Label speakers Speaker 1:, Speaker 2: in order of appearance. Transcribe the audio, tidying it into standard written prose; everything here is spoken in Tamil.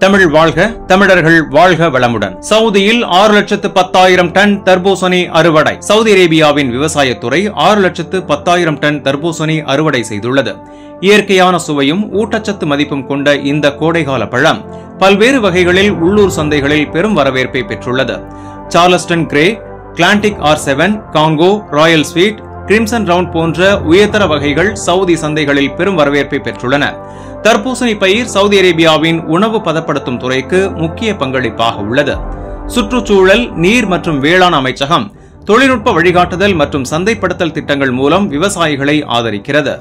Speaker 1: தமிழ் வாழ்க, தமிழர்கள் வாழ்க வளமுடன். சவுதியில் 6,10,000 டன் தர்பூசணி அறுவடை. சவுதி அரேபியாவின் விவசாயத்துறை 6,10,000 டன் தர்பூசணி அறுவடை செய்துள்ளது. இயற்கையான சுவையும் ஊட்டச்சத்து மதிப்பும் கொண்ட இந்த கோடைகால பழம் பல்வேறு வகைகளில் உள்ளூர் சந்தைகளில் பெரும் வரவேற்பை பெற்றுள்ளது. Charleston Grey, Klondike R7, Congo, Royal Sweet, Crimson Round போன்ற உயர்தர வகைகள் சவுதி சந்தைகளில் பெரும் வரவேற்பை பெற்றுள்ளன. தர்பூசணி பயிர் சவுதி அரேபியாவின் உணவு பதப்படுத்தும் துறைக்கு முக்கிய பங்களிப்பாக உள்ளது. சுற்றுச்சூழல், நீர் மற்றும் வேளாண் அமைச்சகம் தொழில்நுட்ப வழிகாட்டுதல் மற்றும் சந்தைப்படுத்தல் திட்டங்கள் மூலம் விவசாயிகளை ஆதரிக்கிறது.